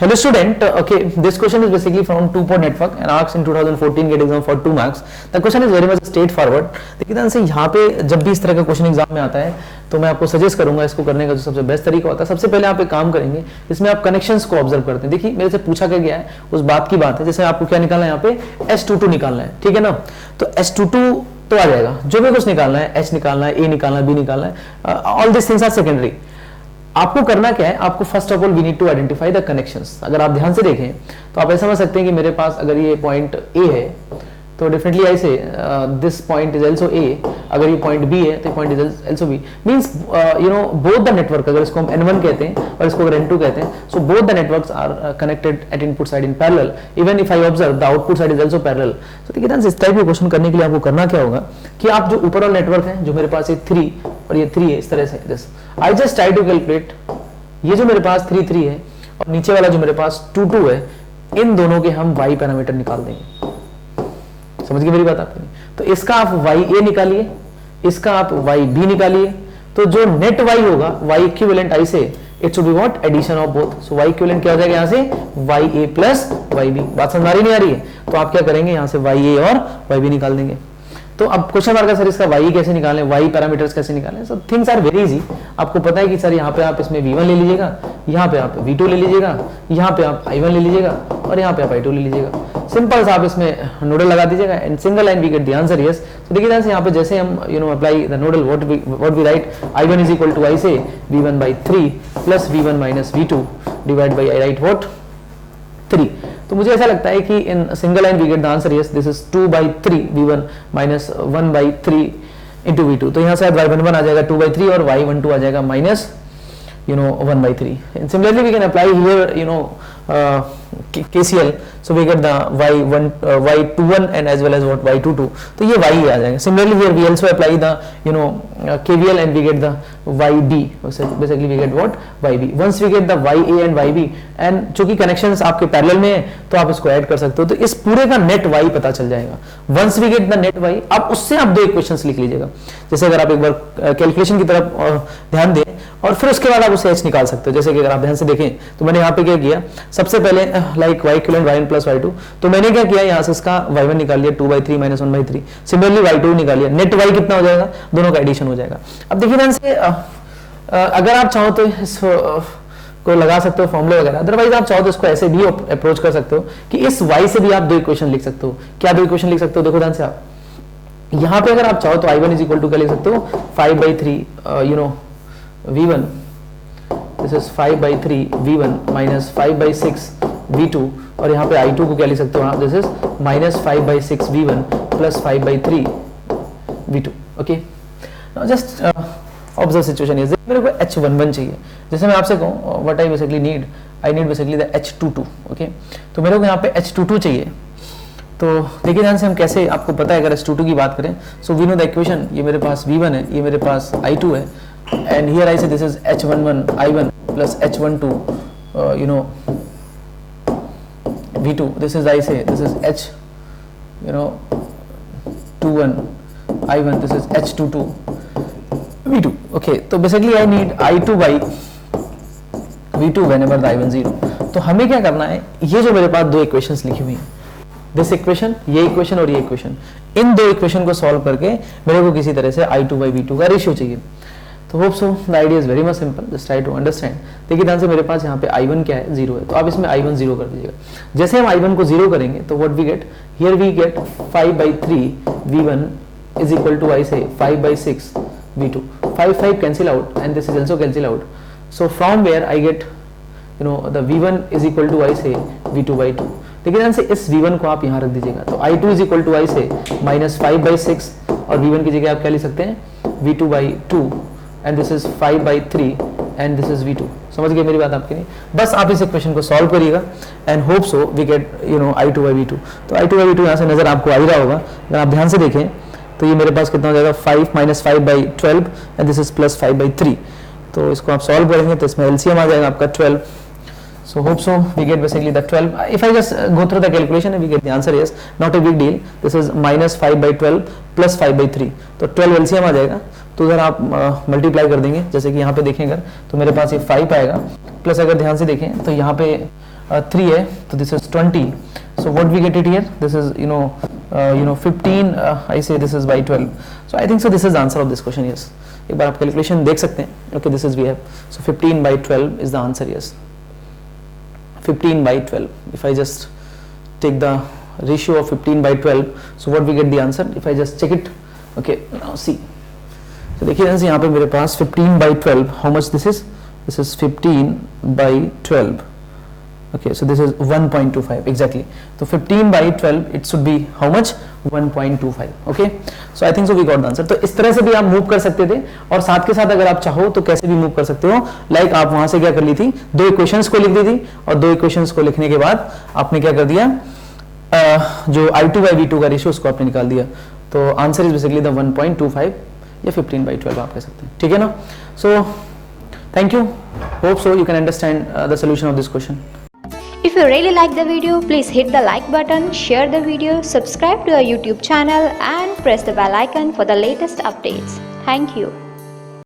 Hello student, okay, this question is basically from two-port network and asked in 2014 GATE exam for 2 marks. The question is very much straightforward. देखिए ध्यान से, यहाँ पे जब भी इस तरह का क्वेश्चन एग्जाम में आता है तो मैं आपको सजेस्ट करूंगा इसको करने का जो सबसे बेस्ट तरीका होता है, सबसे पहले आप एक काम करेंगे, इसमें आप कनेक्शंस को ऑब्जर्व करते हैं। देखिए मेरे से पूछा गया है उस बात की बात है, जैसे आपको क्या निकालना है, यहाँ पे S22 निकालना है, ठीक है ना। तो S22 तो आ जाएगा, जो भी कुछ निकालना है, H निकालना है, A निकालना है, B निकालना है, all this things are secondary. आपको करना क्या है, आपको first of all we need to identify the connections. अगर आप ध्यान से देखें तो आप ऐसा समझ सकते हैं कि मेरे पास अगर ये पॉइंट ए है तो डेफिनेटली आई से this point is also a, अगर ये पॉइंट बी है तो point is also be, means you know both the network, अगर इसको हम n1 कहते हैं और इसको अगर n2 कहते हैं, so both the networks are connected at input side in parallel, even if I observe the output side is also parallel. तो देखिए ध्यान से, इस टाइप के क्वेश्चन करने के लिए आपको करना क्या होगा कि आप जो ऊपर वाला नेटवर्क है, जो मेरे पास ये 3 और ये 3 है, इस तरह से this, I just try to calculate ये जो मेरे पास 3 3 है और नीचे वाला जो मेरे पास 2 2 है, इन दोनों के हम y पैरामीटर निकाल देंगे। समझ गए मेरी बात आपने? तो इसका आप YA निकालिए, इसका आप YB निकालिए, तो जो नेट y होगा y इक्विवेलेंट I से it should be what, addition of both. So y equivalent क्या हो जाएगा यहाँ से, YA प्लस YB। बात समझ आ रही नहीं आ रही है? तो आप क्या करेंगे, यहाँ से YA और YB निकाल देंगे। तो अब क्वेश्चन मार्क सर इसका y कैसे निकालें, y पैरामीटर्स कैसे निकालें? So things are very easy. आपको पता है कि सर यहाँ पे आप इसमें v1 ले लीजिएगा, यहाँ पे आप v2 ले लीजिएगा, यहाँ पे आप i1 ले लीजिएगा और यहाँ पे आप i2 ले लीजिएगा। सिंपल सा आप इसमें नोडल लगा दीजिएगा and single line we get the answer yes. तो देखिए ध्यान से, यहाँ पे जैसे हम you know apply the nodal, what we write, i1 is equal to I से v1/3 plus v1 minus v2 divide by I right what 3। तो मुझे ऐसा लगता है कि in single line we get the answer yes, this is 2/3 v1 minus 1/3 into v2। तो यहाँ से y11 आ जाएगा 2/3 और y12 आ जाएगा minus you know 1/3. And similarly we can apply here you know KCL, so we get the y21 and as well as what y22, तो ये y आ जाएगा। Similarly here we also apply the you know KVL and we get the yb, basically we get what, yb। Once we get the ya and yb and चूंकि connections आपके parallel में है तो आप इसको ऐड कर सकते हो, तो इस पूरे का नेट y पता चल जाएगा। Once we get the net y, अब उससे आप दो इक्वेशंस लिख लीजिएगा। जैसे अगर आप एक बार कैलकुलेशन की तरफ ध्यान दें और फिर उसके बाद आप उसे h निकाल सकते हो। जैसे कि अगर आप ध्यान से देखें तो मैंने यहाँ पे क्या किया, सबसे पहले like y equivalent y1 plus y2, तो मैंने क्या किया, यहाँ से इसका y1 निकाल लिया 2/3 माइनस 1/3, सिमिलरली y2 निकाल लिया, नेट y कितना हो जाएगा, दोनों का एडिशन हो जाएगा। अब देखिए ध्यान से, अगर आप चाहो तो इस को लगा सकते हो फॉर्मूले वगैरह, अदरवाइज आप चाहो तो इसको ऐसे भी अप्रोच कर सकते हो कि इस y से भी आप दो इक्वेशन लिख सकते हो। क्या दो इक्वेशन लिख सकते हो, देखो ध्यान से, आप यहाँ पे अगर आप चाहो तो i1 इज इक्वल टू क्या लिख सकते हो, 5/3 you know v1, this is 5/3 v1 minus 5/6 v2, और यहाँ पे i2 को क्या लिख सकते हो, this is minus 5/6 v1 plus 5/3 v2। Okay, now just observe situation is, मेरे को h11 चाहिए। जैसे मैं आपसे कहूँ what I basically need, I need basically the h22। Okay, तो मेरे को यहाँ पे h22 चाहिए। तो देखिए ध्यान से, हम कैसे, आपको पता है अगर h22 की बात करें, so we know the equation, ये मेरे पास v1 है, ये मेरे पास i2 है, and here I say this is h11 i1 plus h12 you know v2, this is I say this is h you know 21 i1, this is h22 v2। okay, तो basically I need i2 by v2 whenever the i1 0। तो हमें क्या करना है, ये जो मेरे पास दो इक्वेशंस लिखी हुई हैं, दिस इक्वेशन, ये इक्वेशन और ये इक्वेशन, इन दो इक्वेशन को सॉल्व करके मेरे को किसी तरह से i2 by v2 का रेशियो चाहिए। तो hope so the idea is very much simple, just try to understand. देखिए ध्यान से, मेरे पास यहाँ पे i1 क्या है, 0 है, तो आप इसमें i1 0 कर दीजिएगा। जैसे हम i1 को 0 करेंगे तो what we get, here we get 5/3 v1 is equal to I से 5/6 v2, 5 cancel out and this is also cancel out, so from where I get you know the v1 is equal to I से v2/2। देखिए ध्यान से, इस v1 को आप यहाँ रख दीजिएगा, तो i2 is equal to I से माइनस 5/6 और v1 की जगह आप क्या लिख सकते हैं, v2/2 and this is 5/3 and this is v2। समझ गए मेरी बात आपकी नहीं? बस आप इस इक्वेशन को सॉल्व करिएगा and hope so we get you know i2 by v2। तो i2 by v2 यहाँ से नजर आपको आ ही रहा होगा, अगर आप ध्यान से देखें तो ये मेरे पास कितना हो जाएगा, 5 minus 5/12 and this is plus 5/3। तो इसको आप सॉल्व करेंगे तो इसमें एलसीएम आ जाएगा आपका 12। So hope so we get basically the 12. If I just go through the calculation and we get the answer yes, not a big deal. This is minus 5/12 plus 5/3. तो 12 LCM आ जाएगा, तो उधर आप मल्टीप्लाई कर देंगे, जैसे कि यहाँ पे देखें अगर, तो मेरे पास ये 5 आएगा, प्लस अगर ध्यान से देखें तो यहाँ पे 3 है, तो this is 20. So what we get it here, this is 15, I say this is by 12. So I think so this is the answer of this question. Yes, एक बार आप कैलकुलेशन देख सकते हैं. Okay, this is we have, so 15 by 12 is the answer. Yes, 15 by 12. If I just take the ratio of 15 by 12, so what we get the answer if I just check it. Okay, now see, so देखिए यहाँ पे मेरे पास 15 by 12, how much this is 15 by 12. Okay, so this is 1.25 exactly. So 15 by 12 it should be how much, 1.25. Okay, so I think so we got the answer. तो इस तरह से भी आप मूव कर सकते थे, और साथ के साथ अगर आप चाहो तो कैसे भी मूव कर सकते हो. लाइक आप वहां से क्या कर ली थी, 2 इक्वेशंस को लिख दी थी, और 2 इक्वेशंस को लिखने के बाद आपने क्या कर दिया, जो I2 by V2 का रेशियो उसको आपने निकाल दिया. तो आंसर इज बेसिकली द 1.25 या 15 by 12 आप कह सकते हैं. ठीक है ना. So thank you, hope so you can understand the solution of this question. If you really like the video, please hit the like button, share the video, subscribe to our YouTube channel and press the bell icon for the latest updates. Thank you.